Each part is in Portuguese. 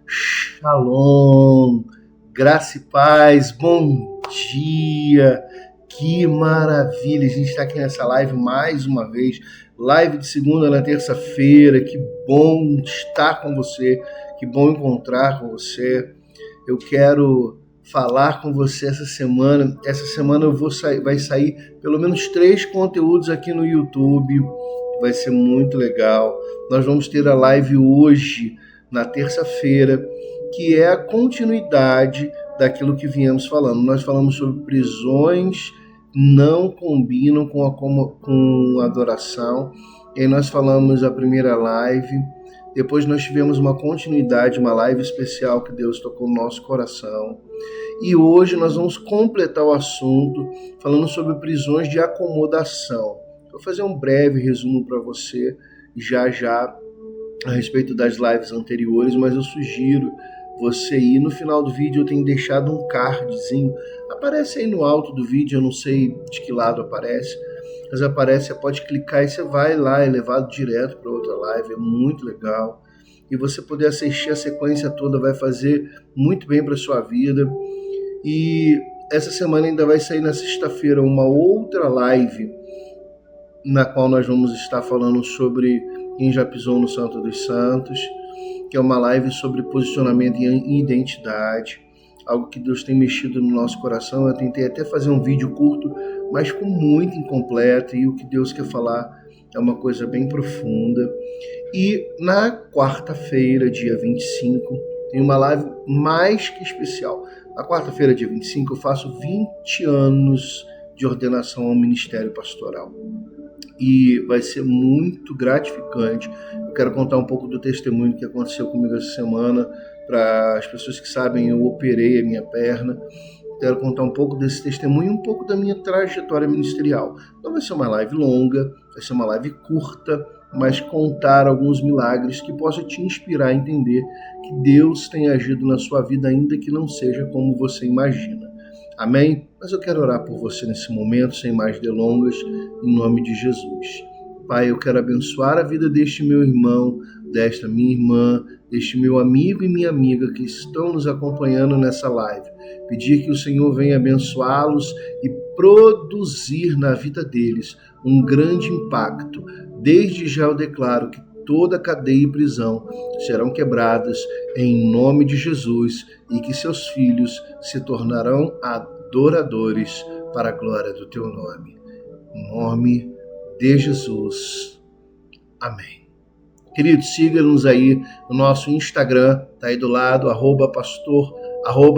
Shalom, graça e paz, bom dia, que maravilha, a gente está aqui nessa live mais uma vez, live de segunda na terça-feira, que bom estar com você, que bom encontrar com você. Eu quero falar com você essa semana vai sair pelo menos 3 conteúdos aqui no YouTube, vai ser muito legal. Nós vamos ter a live hoje, na terça-feira, que é a continuidade daquilo que viemos falando. Nós falamos sobre prisões não combinam com adoração, e aí nós falamos a primeira live, depois nós tivemos uma continuidade, uma live especial que Deus tocou no nosso coração, e hoje nós vamos completar o assunto falando sobre prisões de acomodação. Vou fazer um breve resumo para você já a respeito das lives anteriores, mas eu sugiro você ir no final do vídeo. Eu tenho deixado um cardzinho, aparece aí no alto do vídeo, eu não sei de que lado aparece, mas aparece, você pode clicar e você vai lá, é levado direto para outra live, é muito legal, e você poder assistir a sequência toda vai fazer muito bem para a sua vida. E essa semana ainda vai sair na sexta-feira uma outra live, na qual nós vamos estar falando sobre quem já pisou no Santo dos Santos, que é uma live sobre posicionamento e identidade, algo que Deus tem mexido no nosso coração. Eu tentei até fazer um vídeo curto, mas ficou muito incompleto, e o que Deus quer falar é uma coisa bem profunda. E na quarta-feira, dia 25, tem uma live mais que especial. Na quarta-feira, dia 25, eu faço 20 anos de ordenação ao ministério pastoral. E vai ser muito gratificante. Eu quero contar um pouco do testemunho que aconteceu comigo essa semana. Para as pessoas que sabem, eu operei a minha perna. Quero contar um pouco desse testemunho, um pouco da minha trajetória ministerial. Não vai ser uma live longa, vai ser uma live curta, mas contar alguns milagres que possam te inspirar a entender que Deus tem agido na sua vida, ainda que não seja como você imagina. Amém? Mas eu quero orar por você nesse momento, sem mais delongas, em nome de Jesus. Pai, eu quero abençoar a vida deste meu irmão, desta minha irmã, deste meu amigo e minha amiga que estão nos acompanhando nessa live. Pedir que o Senhor venha abençoá-los e produzir na vida deles um grande impacto. Desde já eu declaro que toda cadeia e prisão serão quebradas em nome de Jesus, e que seus filhos se tornarão adoradores para a glória do teu nome. Em nome de Jesus. Amém. Queridos, siga-nos aí no nosso Instagram, tá aí do lado,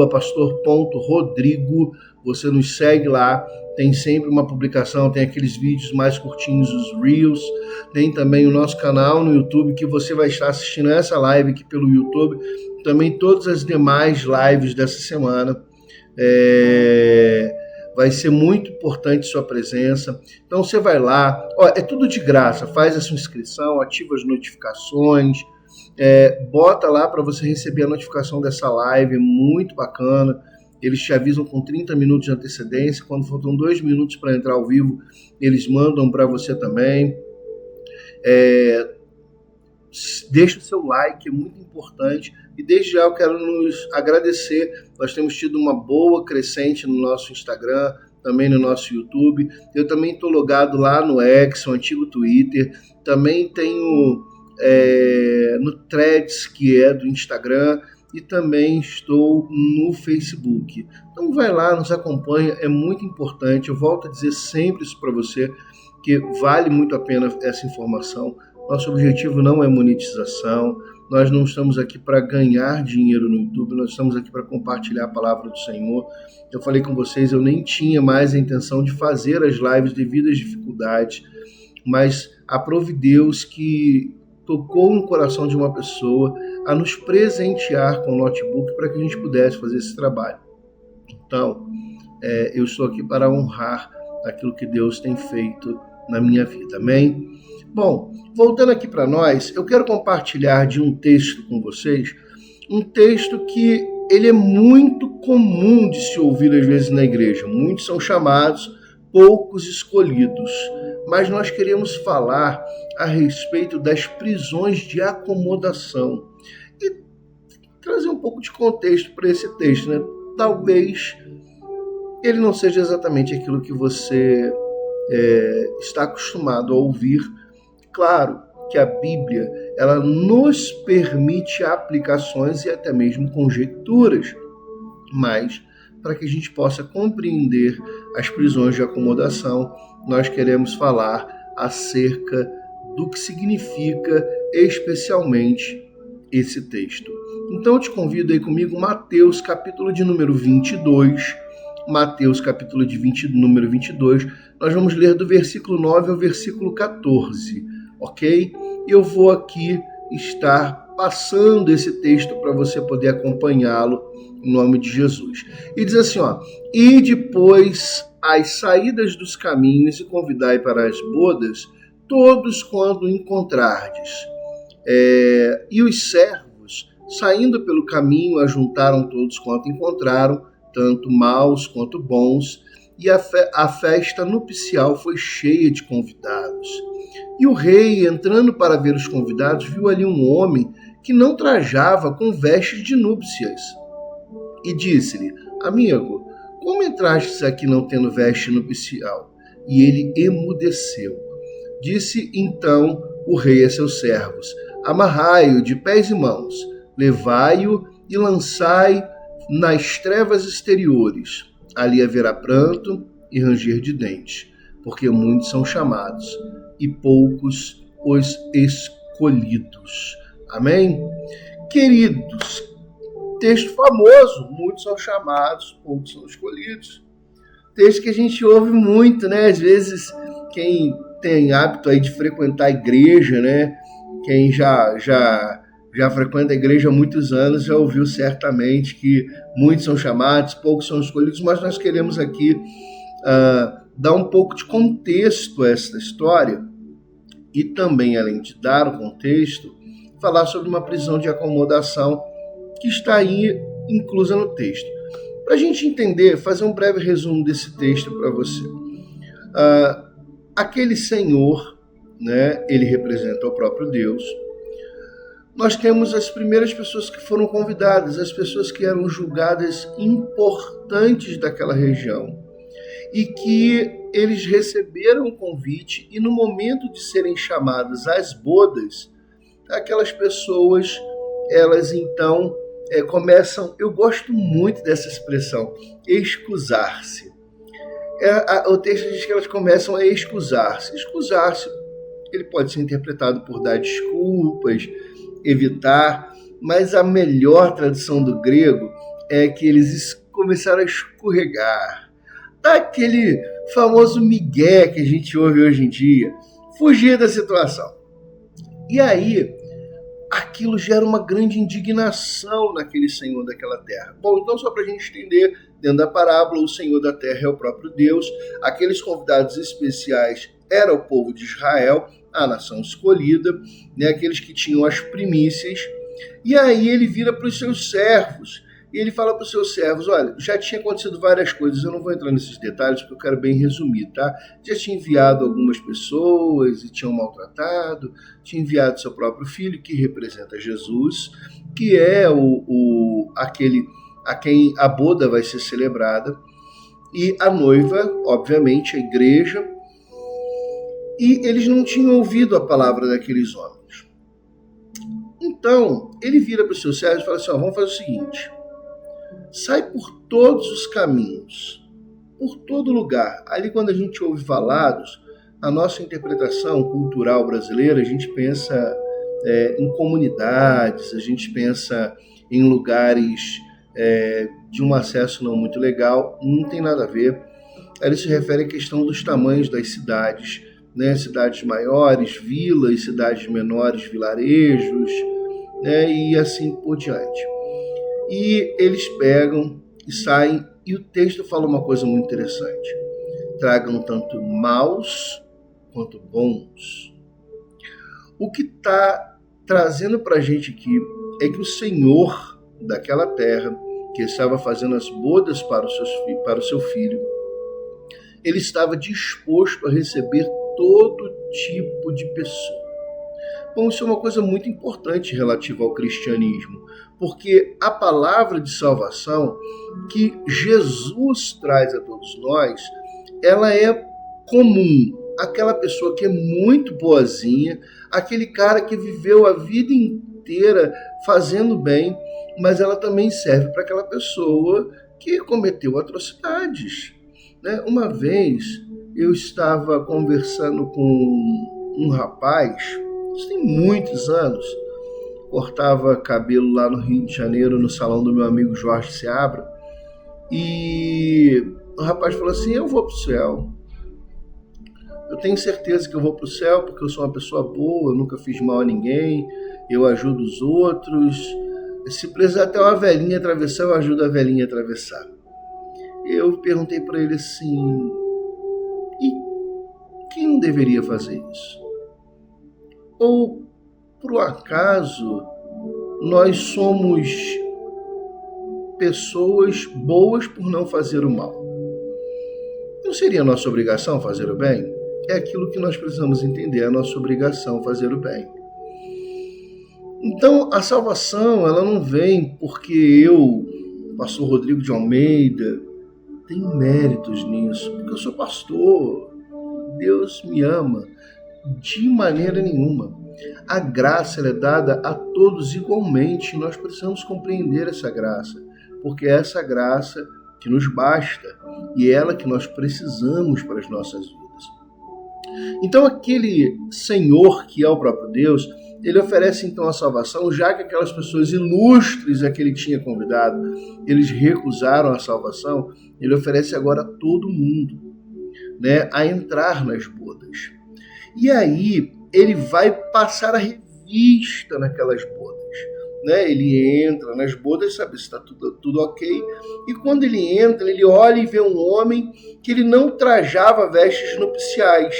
pastor.rodrigo. Você nos segue lá, tem sempre uma publicação, tem aqueles vídeos mais curtinhos, os Reels. Tem também o nosso canal no YouTube, que você vai estar assistindo essa live aqui pelo YouTube, também todas as demais lives dessa semana. Vai ser muito importante sua presença. Então você vai lá, é tudo de graça, faz a sua inscrição, ativa as notificações, bota lá para você receber a notificação dessa live, muito bacana. Eles te avisam com 30 minutos de antecedência, quando faltam 2 minutos para entrar ao vivo, eles mandam para você também. Deixa o seu like, é muito importante. E desde já eu quero nos agradecer. Nós temos tido uma boa crescente no nosso Instagram, também no nosso YouTube. Eu também estou logado lá no X, o antigo Twitter. Também tenho no Threads, que é do Instagram. E também estou no Facebook. Então vai lá, nos acompanha, é muito importante. Eu volto a dizer sempre isso para você, que vale muito a pena essa informação. Nosso objetivo não é monetização, nós não estamos aqui para ganhar dinheiro no YouTube, nós estamos aqui para compartilhar a palavra do Senhor. Eu falei com vocês, eu nem tinha mais a intenção de fazer as lives devido às dificuldades, mas aprove Deus que tocou no coração de uma pessoa a nos presentear com o notebook para que a gente pudesse fazer esse trabalho. Então, eu estou aqui para honrar aquilo que Deus tem feito na minha vida, amém? Bom, voltando aqui para nós, eu quero compartilhar de um texto com vocês, um texto que ele é muito comum de se ouvir às vezes na igreja. Muitos são chamados, poucos escolhidos. Mas nós queremos falar a respeito das prisões de acomodação. E trazer um pouco de contexto para esse texto, né? Talvez ele não seja exatamente aquilo que você está acostumado a ouvir. Claro que a Bíblia, ela nos permite aplicações e até mesmo conjecturas, mas para que a gente possa compreender as prisões de acomodação, nós queremos falar acerca do que significa especialmente esse texto. Então eu te convido aí comigo, Mateus, capítulo de número 22, Mateus, capítulo de número 22, nós vamos ler do versículo 9 ao versículo 14, ok? Eu vou aqui estar passando esse texto para você poder acompanhá-lo em nome de Jesus. E diz assim, ó: e depois às saídas dos caminhos e convidai para as bodas todos quando encontrardes. E os servos, saindo pelo caminho, ajuntaram todos quanto encontraram, tanto maus quanto bons, e a festa nupcial foi cheia de convidados. E o rei, entrando para ver os convidados, viu ali um homem que não trajava com vestes de núpcias. E disse-lhe: amigo, como entrastes aqui não tendo veste nupcial? E ele emudeceu. Disse então o rei a seus servos: amarrai-o de pés e mãos, levai-o e lançai nas trevas exteriores. Ali haverá pranto e ranger de dentes, porque muitos são chamados e poucos os escolhidos. Amém? Queridos, texto famoso, muitos são chamados, poucos são escolhidos. Texto que a gente ouve muito, né? Às vezes, quem tem hábito aí de frequentar a igreja, né? Quem já frequenta a igreja há muitos anos já ouviu certamente que muitos são chamados, poucos são escolhidos, mas nós queremos aqui dar um pouco de contexto a essa história e também, além de dar o contexto, falar sobre uma prisão de acomodação que está aí inclusa no texto. Para a gente entender, fazer um breve resumo desse texto para você. Aquele senhor, né, ele representa o próprio Deus. Nós temos as primeiras pessoas que foram convidadas, as pessoas que eram julgadas importantes daquela região e que eles receberam o convite e no momento de serem chamadas às bodas, aquelas pessoas, elas então começam, eu gosto muito dessa expressão, excusar-se. O texto diz que elas começam a excusar-se. Excusar-se, ele pode ser interpretado por dar desculpas, evitar, mas a melhor tradução do grego é que eles começaram a escorregar. Dá aquele famoso migué que a gente ouve hoje em dia, fugir da situação. E aí, aquilo gera uma grande indignação naquele senhor daquela terra. Bom, então só para a gente entender, dentro da parábola, o senhor da terra é o próprio Deus, aqueles convidados especiais era o povo de Israel, a nação escolhida, né, aqueles que tinham as primícias, e aí ele vira para os seus servos, e ele fala para os seus servos: olha, já tinha acontecido várias coisas, eu não vou entrar nesses detalhes porque eu quero bem resumir, tá? Já tinha enviado algumas pessoas e tinham maltratado, tinha enviado seu próprio filho, que representa Jesus, que é aquele a quem a boda vai ser celebrada, e a noiva, obviamente, a igreja, e eles não tinham ouvido a palavra daqueles homens. Então, ele vira para os seus servos e fala assim: vamos fazer o seguinte, sai por todos os caminhos, por todo lugar. Ali, quando a gente ouve falados, a nossa interpretação cultural brasileira, a gente pensa em comunidades, a gente pensa em lugares de um acesso não muito legal. Não tem nada a ver. Ele se refere à questão dos tamanhos das cidades, né? Cidades maiores, vilas, cidades menores, vilarejos, né? E assim por diante. E eles pegam e saem, e o texto fala uma coisa muito interessante: tragam tanto maus quanto bons. O que está trazendo para a gente aqui é que o Senhor daquela terra, que estava fazendo as bodas para o seu filho, ele estava disposto a receber todo tipo de pessoa. Bom, isso é uma coisa muito importante relativa ao cristianismo, porque a palavra de salvação que Jesus traz a todos nós, ela é comum. Aquela pessoa que é muito boazinha, aquele cara que viveu a vida inteira fazendo bem, mas ela também serve para aquela pessoa que cometeu atrocidades. Né? Uma vez eu estava conversando com um rapaz, isso tem muitos anos, cortava cabelo lá no Rio de Janeiro, no salão do meu amigo Jorge Seabra, e o rapaz falou assim: eu vou para o céu. Eu tenho certeza que eu vou para o céu porque eu sou uma pessoa boa, eu nunca fiz mal a ninguém, eu ajudo os outros. Se precisar até uma velhinha atravessar, eu ajudo a velhinha a atravessar. Eu perguntei para ele assim: e quem não deveria fazer isso? Ou, por um acaso, nós somos pessoas boas por não fazer o mal? Não seria nossa obrigação fazer o bem? É aquilo que nós precisamos entender, é a nossa obrigação fazer o bem. Então, a salvação, ela não vem porque eu, pastor Rodrigo de Almeida, tenho méritos nisso, porque eu sou pastor, Deus me ama, de maneira nenhuma. A graça ela é dada a todos igualmente, e nós precisamos compreender essa graça, porque é essa graça que nos basta, e é ela que nós precisamos para as nossas vidas. Então aquele Senhor que é o próprio Deus, ele oferece então a salvação, já que aquelas pessoas ilustres a que ele tinha convidado, eles recusaram a salvação, ele oferece agora a todo mundo, né, a entrar nas bodas. E aí ele vai passar a revista naquelas bodas. Né? Ele entra nas bodas, sabe se está tudo ok, e quando ele entra, ele olha e vê um homem que ele não trajava vestes nupciais.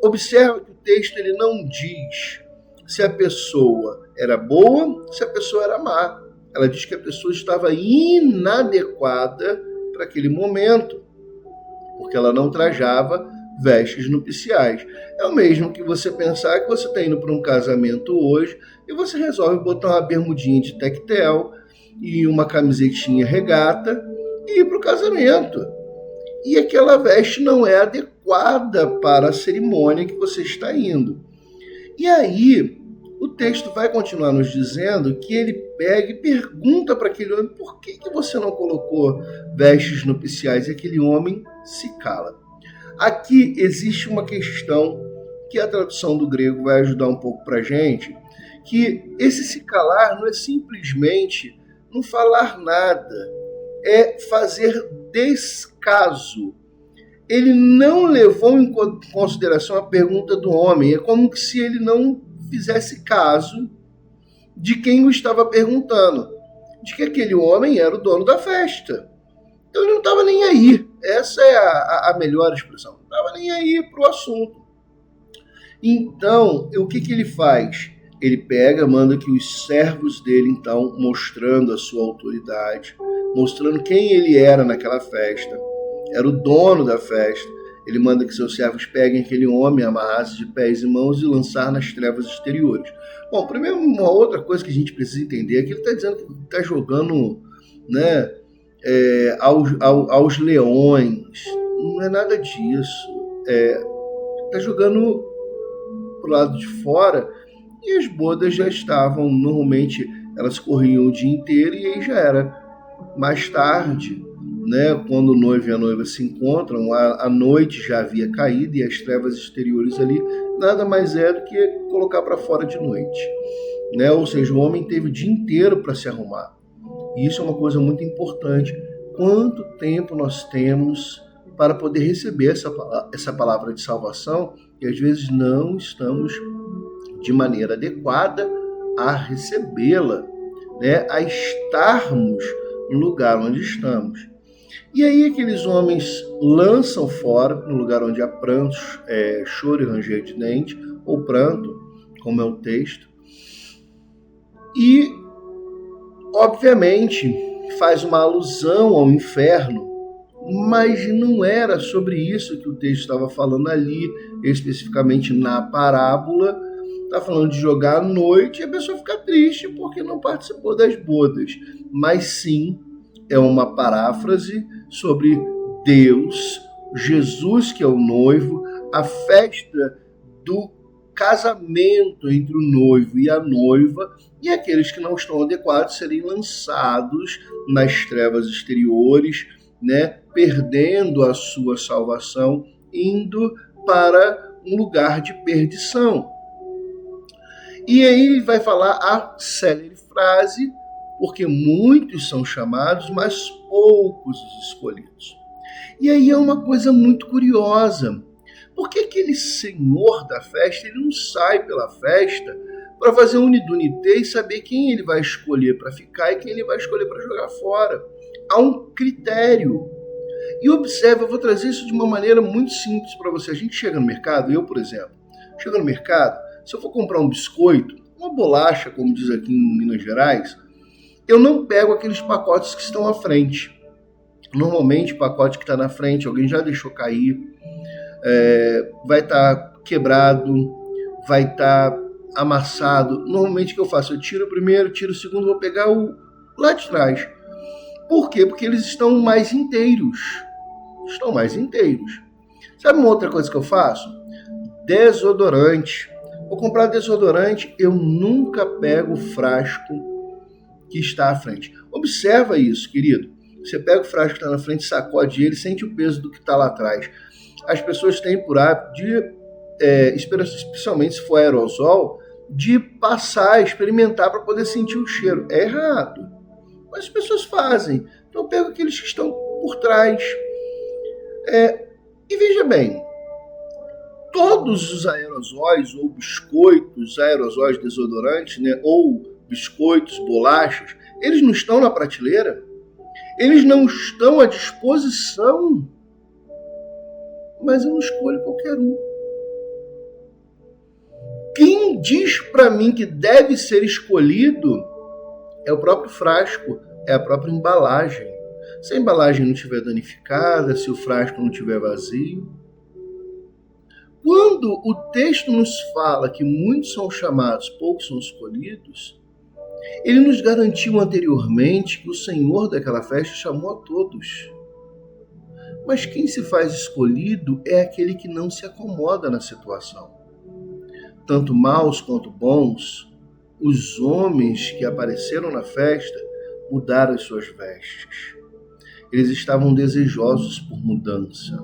Observa que o texto ele não diz se a pessoa era boa, se a pessoa era má. Ela diz que a pessoa estava inadequada para aquele momento, porque ela não trajava vestes nupciais. É o mesmo que você pensar que você está indo para um casamento hoje e você resolve botar uma bermudinha de tectel e uma camisetinha regata e ir para o casamento. E aquela veste não é adequada para a cerimônia que você está indo. E aí, o texto vai continuar nos dizendo que ele pega e pergunta para aquele homem: por que você não colocou vestes nupciais? E aquele homem se cala. Aqui existe uma questão que a tradução do grego vai ajudar um pouco para a gente, que esse se calar não é simplesmente não falar nada, é fazer descaso. Ele não levou em consideração a pergunta do homem, é como se ele não fizesse caso de quem o estava perguntando, de que aquele homem era o dono da festa. Então ele não estava nem aí, essa é a melhor expressão, não estava nem aí para o assunto. Então, o que ele faz? Ele pega, manda que os servos dele, então, mostrando a sua autoridade, mostrando quem ele era naquela festa, era o dono da festa, ele manda que seus servos peguem aquele homem, amarrasse de pés e mãos e lançar nas trevas exteriores. Bom, primeiro, uma outra coisa que a gente precisa entender é que ele está dizendo que está jogando, né, aos leões. Não é nada disso. Está jogando pro lado de fora, e as bodas já estavam, normalmente elas corriam o dia inteiro, e aí já era mais tarde, né, quando o noivo e a noiva se encontram, a noite já havia caído e as trevas exteriores ali nada mais é do que colocar para fora de noite, né? Ou seja, o homem teve o dia inteiro para se arrumar. E isso é uma coisa muito importante. Quanto tempo nós temos para poder receber essa palavra de salvação, e às vezes não estamos de maneira adequada a recebê-la, né? A estarmos no lugar onde estamos. E aí aqueles homens lançam fora, no lugar onde há prantos, choro e ranger de dente, ou pranto, como é o texto, e obviamente faz uma alusão ao inferno, mas não era sobre isso que o texto estava falando ali, especificamente na parábola, está falando de jogar à noite e a pessoa fica triste porque não participou das bodas. Mas sim, é uma paráfrase sobre Deus, Jesus que é o noivo, a festa do casamento entre o noivo e a noiva, e aqueles que não estão adequados serem lançados nas trevas exteriores, né, perdendo a sua salvação, indo para um lugar de perdição. E aí ele vai falar a célere frase, porque muitos são chamados, mas poucos os escolhidos. E aí é uma coisa muito curiosa. Por que aquele senhor da festa ele não sai pela festa para fazer um unidunité e saber quem ele vai escolher para ficar e quem ele vai escolher para jogar fora? Há um critério. E observe, eu vou trazer isso de uma maneira muito simples para você. A gente chega no mercado, eu, por exemplo, chego no mercado, se eu for comprar um biscoito, uma bolacha, como diz aqui em Minas Gerais, eu não pego aqueles pacotes que estão à frente. Normalmente, o pacote que está na frente, alguém já deixou cair, vai estar quebrado, vai estar amassado. Normalmente o que eu faço? Eu tiro o primeiro, tiro o segundo, vou pegar o lá de trás. Por quê? Porque eles estão mais inteiros. Estão mais inteiros. Sabe uma outra coisa que eu faço? Desodorante. Vou comprar desodorante, eu nunca pego o frasco que está à frente. Observa isso, querido. Você pega o frasco que está na frente, sacode ele, sente o peso do que está lá atrás. As pessoas têm por hábito de, especialmente se for aerosol, de passar, experimentar para poder sentir o cheiro. É errado. Mas as pessoas fazem. Então eu pego aqueles que estão por trás. E veja bem, todos os aerosóis ou biscoitos, aerosóis desodorantes, né, ou biscoitos, bolachas, eles não estão na prateleira. Eles não estão à disposição. Mas eu não escolho qualquer um. Quem diz para mim que deve ser escolhido é o próprio frasco, é a própria embalagem. Se a embalagem não estiver danificada, se o frasco não estiver vazio. Quando o texto nos fala que muitos são chamados, poucos são escolhidos, ele nos garantiu anteriormente que o Senhor daquela festa chamou a todos. Mas quem se faz escolhido é aquele que não se acomoda na situação. Tanto maus quanto bons, os homens que apareceram na festa mudaram as suas vestes. Eles estavam desejosos por mudança.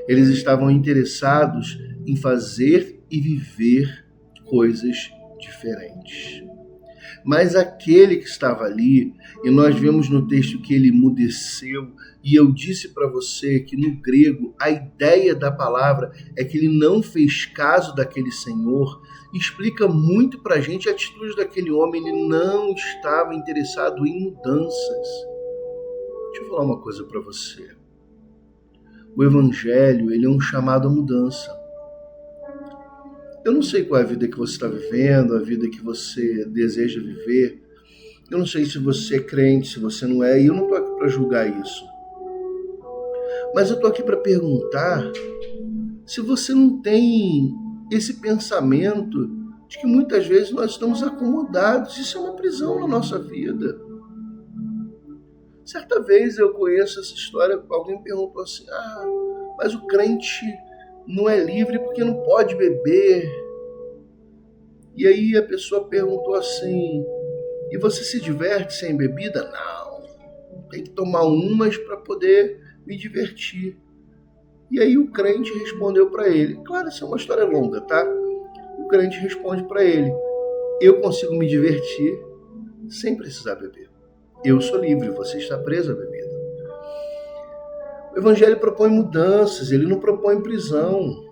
Eles estavam interessados em fazer e viver coisas diferentes. Mas aquele que estava ali, e nós vemos no texto que ele emudeceu, e eu disse para você que no grego a ideia da palavra é que ele não fez caso daquele senhor, explica muito para a gente a atitude daquele homem, ele não estava interessado em mudanças. Deixa eu falar uma coisa para você. O evangelho, ele é um chamado à mudança. Eu não sei qual é a vida que você está vivendo, a vida que você deseja viver. Eu não sei se você é crente, se você não é, e eu não estou aqui para julgar isso. Mas eu estou aqui para perguntar se você não tem esse pensamento de que muitas vezes nós estamos acomodados. Isso é uma prisão na nossa vida. Certa vez eu conheço essa história, alguém me perguntou assim, mas o crente não é livre porque não pode beber. E aí a pessoa perguntou assim, e você se diverte sem bebida? Não, tem que tomar umas para poder me divertir. E aí o crente respondeu para ele, claro, isso é uma história longa, tá? O crente responde para ele, eu consigo me divertir sem precisar beber. Eu sou livre, você está preso à bebida. O evangelho propõe mudanças, ele não propõe prisão.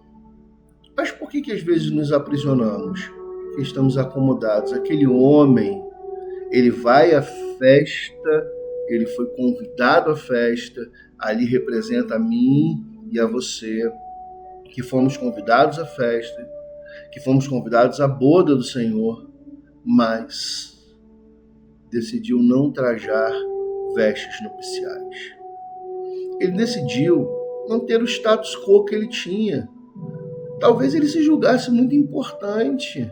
Mas por que às vezes nos aprisionamos? Porque estamos acomodados. Aquele homem, ele vai à festa, ele foi convidado à festa, ali representa a mim e a você, que fomos convidados à festa, que fomos convidados à boda do Senhor, mas decidiu não trajar vestes nupciais. Ele decidiu manter o status quo que ele tinha. Talvez ele se julgasse muito importante.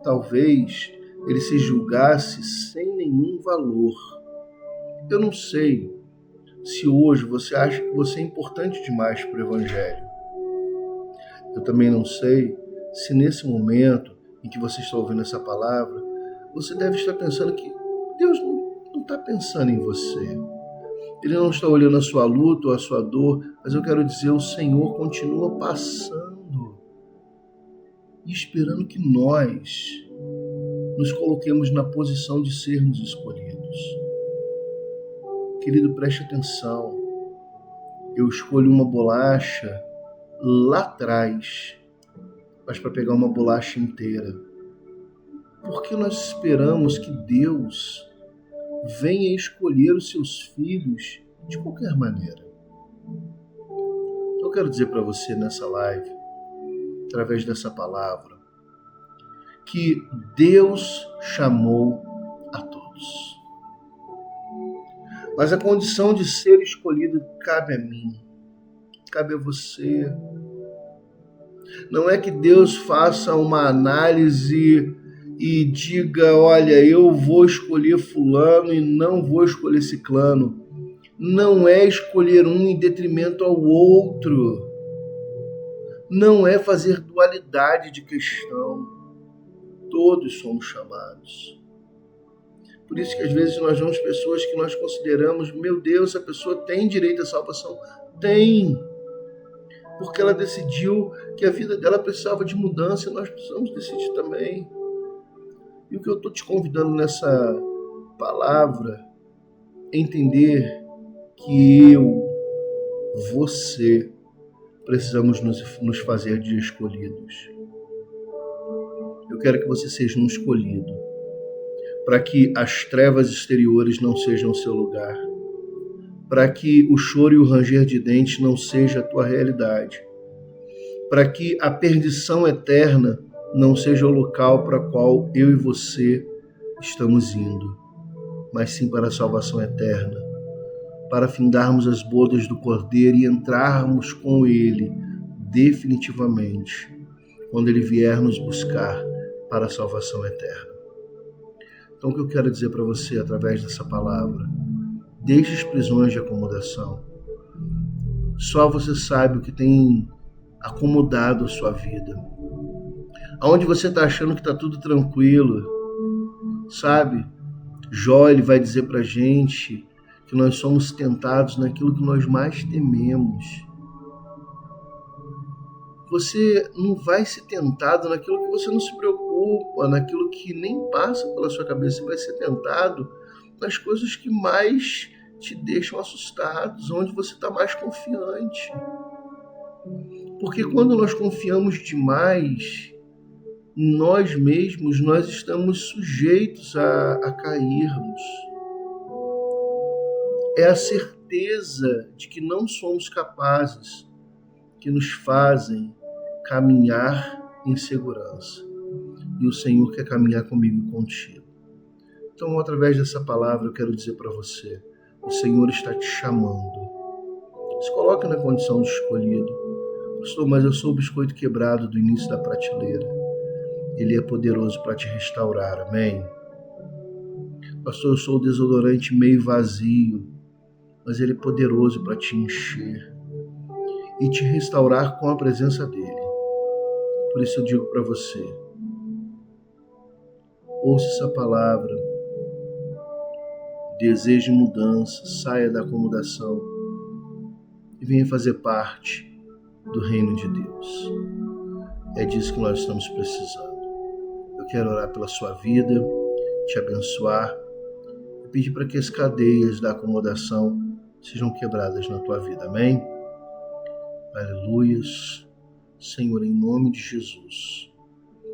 Talvez ele se julgasse sem nenhum valor. Eu não sei se hoje você acha que você é importante demais para o Evangelho. Eu também não sei se nesse momento em que você está ouvindo essa palavra, você deve estar pensando que Deus não está pensando em você. Ele não está olhando a sua luta ou a sua dor, mas eu quero dizer, o Senhor continua passando e esperando que nós nos coloquemos na posição de sermos escolhidos. Querido, preste atenção. Eu escolho uma bolacha lá atrás, mas para pegar uma bolacha inteira. Por que nós esperamos que Deus venha escolher os seus filhos de qualquer maneira? Eu quero dizer para você nessa live, através dessa palavra, que Deus chamou a todos. Mas a condição de ser escolhido cabe a mim, cabe a você. Não é que Deus faça uma análise e diga, olha, eu vou escolher fulano e não vou escolher ciclano. Não é escolher um em detrimento ao outro. Não é fazer dualidade de questão. Todos somos chamados. Por isso que às vezes nós vemos pessoas que nós consideramos, meu Deus, a pessoa tem direito à salvação. Tem. Porque ela decidiu que a vida dela precisava de mudança e nós precisamos decidir também. E o que eu estou te convidando nessa palavra é entender que eu, você, precisamos nos fazer de escolhidos. Eu quero que você seja um escolhido, para que as trevas exteriores não sejam o seu lugar, para que o choro e o ranger de dentes não seja a tua realidade, para que a perdição eterna não seja o local para qual eu e você estamos indo, mas sim para a salvação eterna, para findarmos as bodas do Cordeiro e entrarmos com Ele definitivamente, quando Ele vier nos buscar para a salvação eterna. Então o que eu quero dizer para você através dessa palavra, deixe as prisões de acomodação. Só você sabe o que tem acomodado a sua vida. Aonde você está achando que está tudo tranquilo, sabe? Jó, ele vai dizer para a gente que nós somos tentados naquilo que nós mais tememos. Você não vai ser tentado naquilo que você não se preocupa, naquilo que nem passa pela sua cabeça. Você vai ser tentado nas coisas que mais te deixam assustados, onde você está mais confiante. Porque quando nós confiamos demais em nós mesmos, nós estamos sujeitos a cairmos. É a certeza de que não somos capazes que nos fazem caminhar em segurança. E o Senhor quer caminhar comigo e contigo. Então, através dessa palavra, eu quero dizer para você, o Senhor está te chamando. Se coloque na condição de escolhido. Pastor, mas eu sou o biscoito quebrado do início da prateleira. Ele é poderoso para te restaurar, amém? Pastor, eu sou o desodorante meio vazio, mas Ele é poderoso para te encher e te restaurar com a presença dEle. Por isso eu digo para você, ouça essa palavra, deseje mudança, saia da acomodação e venha fazer parte do reino de Deus. É disso que nós estamos precisando. Eu quero orar pela sua vida, te abençoar e pedir para que as cadeias da acomodação sejam quebradas na tua vida, amém? Aleluias. Senhor, em nome de Jesus,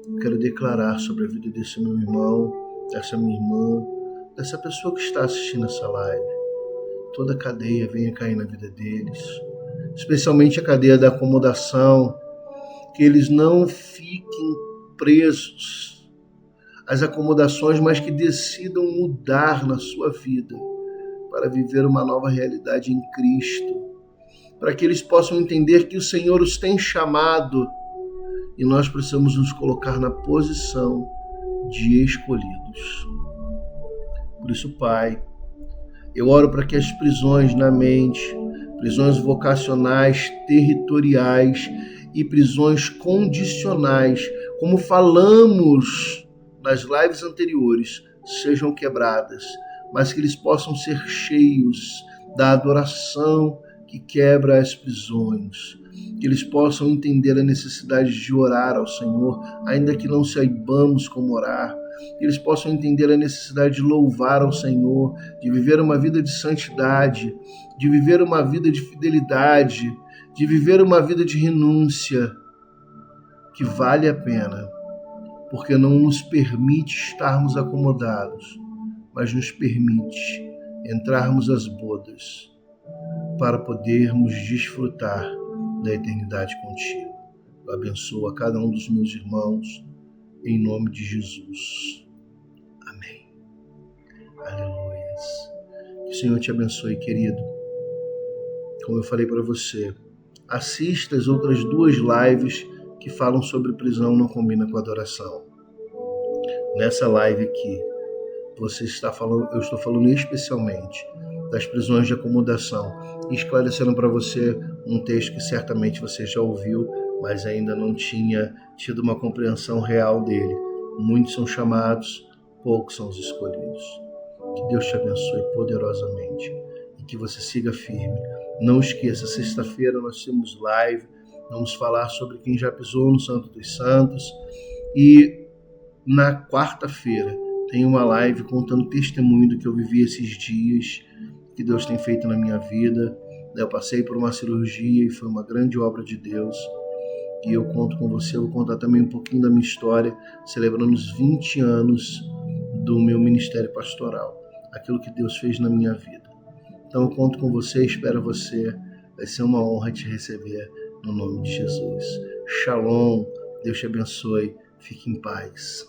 eu quero declarar sobre a vida desse meu irmão, dessa minha irmã, dessa pessoa que está assistindo essa live. Toda a cadeia venha cair na vida deles, especialmente a cadeia da acomodação, que eles não fiquem presos às acomodações, mas que decidam mudar na sua vida para viver uma nova realidade em Cristo, para que eles possam entender que o Senhor os tem chamado e nós precisamos nos colocar na posição de escolhidos. Por isso, Pai, eu oro para que as prisões na mente, prisões vocacionais, territoriais e prisões condicionais, como falamos nas lives anteriores, sejam quebradas, mas que eles possam ser cheios da adoração que quebra as prisões, que eles possam entender a necessidade de orar ao Senhor, ainda que não saibamos como orar, que eles possam entender a necessidade de louvar ao Senhor, de viver uma vida de santidade, de viver uma vida de fidelidade, de viver uma vida de renúncia, que vale a pena, porque não nos permite estarmos acomodados, mas nos permite entrarmos às bodas para podermos desfrutar da eternidade contigo. Eu abençoo a cada um dos meus irmãos, em nome de Jesus. Amém. Aleluias. Que o Senhor te abençoe, querido. Como eu falei para você, assista as outras 2 lives que falam sobre prisão não combina com adoração. Nessa live aqui, eu estou falando especialmente das prisões de acomodação, esclarecendo para você um texto que certamente você já ouviu, mas ainda não tinha tido uma compreensão real dele. Muitos são chamados, poucos são os escolhidos. Que Deus te abençoe poderosamente e que você siga firme. Não esqueça, sexta-feira nós temos live, vamos falar sobre quem já pisou no Santo dos Santos, e na quarta-feira tem uma live contando testemunho do que eu vivi esses dias, que Deus tem feito na minha vida. Eu passei por uma cirurgia e foi uma grande obra de Deus. E eu conto com você, eu vou contar também um pouquinho da minha história, celebrando os 20 anos do meu ministério pastoral, aquilo que Deus fez na minha vida. Então eu conto com você, espero você, vai ser uma honra te receber no nome de Jesus. Shalom, Deus te abençoe, fique em paz.